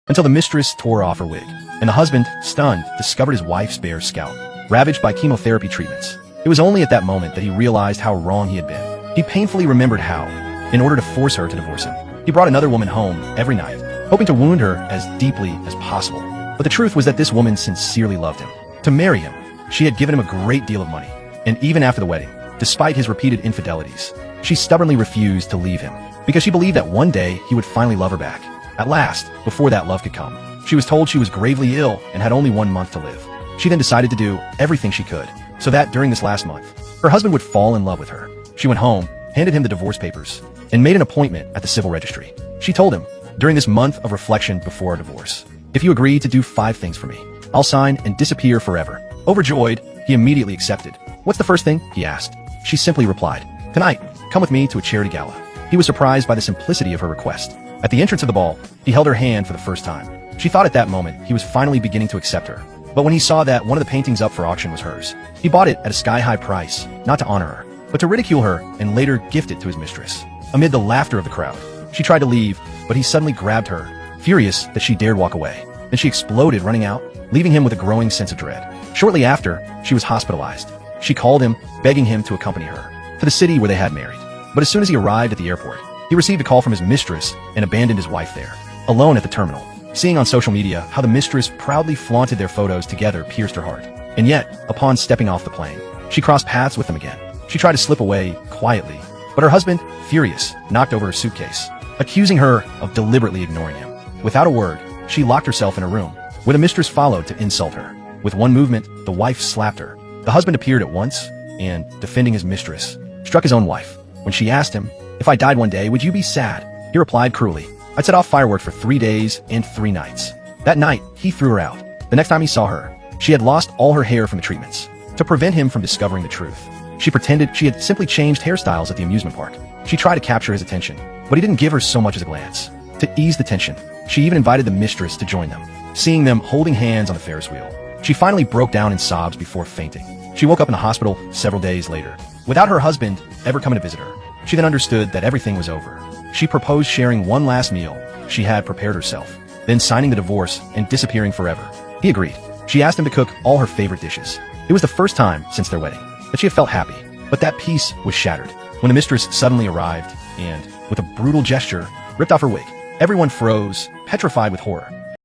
until the mistress tore off her wig, and the husband, stunned, discovered his wife's bare scalp, ravaged by chemotherapy treatments. It was only at that moment that he realized how wrong he had been. He painfully remembered how, in order to force her to divorce him, he brought another woman home every night, hoping to wound her as deeply as possible. But the truth was that this woman sincerely loved him. To marry him, she had given him a great deal of money, and even after the wedding, despite his repeated infidelities, she stubbornly refused to leave him, because she believed that one day he would finally love her back. At last, before that love could come, she was told she was gravely ill and had only 1 month to live. She then decided to do everything she could, so that during this last month, her husband would fall in love with her. She went home, handed him the divorce papers, and made an appointment at the civil registry. She told him, during this month of reflection before our divorce, if you agree to do 5 things for me, I'll sign and disappear forever. Overjoyed, he immediately accepted. What's the first thing? He asked. She simply replied, tonight, come with me to a charity gala. He was surprised by the simplicity of her request. At the entrance of the ball, he held her hand for the first time. She thought at that moment he was finally beginning to accept her. But when he saw that one of the paintings up for auction was hers, he bought it at a sky-high price, not to honor her, but to ridicule her and later gift it to his mistress. Amid the laughter of the crowd, she tried to leave, but he suddenly grabbed her, furious that she dared walk away. Then she exploded, running out, leaving him with a growing sense of dread. Shortly after, she was hospitalized. She called him, begging him to accompany her to the city where they had married. But as soon as he arrived at the airport, he received a call from his mistress and abandoned his wife there, alone at the terminal. Seeing on social media how the mistress proudly flaunted their photos together pierced her heart. And yet, upon stepping off the plane, she crossed paths with them again. She tried to slip away quietly, but her husband, furious, knocked over her suitcase, accusing her of deliberately ignoring him. Without a word, she locked herself in a room, where the mistress followed to insult her. With one movement, the wife slapped her. The husband appeared at once, and, defending his mistress, struck his own wife. When she asked him, if I died one day, would you be sad? He replied cruelly, I'd set off fireworks for 3 days and 3 nights. That night, he threw her out. The next time he saw her, she had lost all her hair from the treatments. To prevent him from discovering the truth, she pretended she had simply changed hairstyles at the amusement park. She tried to capture his attention, but he didn't give her so much as a glance. To ease the tension, she even invited the mistress to join them. Seeing them holding hands on the Ferris wheel, she finally broke down in sobs before fainting. She woke up in the hospital several days later, without her husband ever coming to visit her. She then understood that everything was over. She proposed sharing one last meal she had prepared herself, then signing the divorce and disappearing forever. He agreed. She asked him to cook all her favorite dishes. It was the first time since their wedding that she had felt happy, but that peace was shattered when the mistress suddenly arrived and, with a brutal gesture, ripped off her wig. Everyone froze, petrified with horror.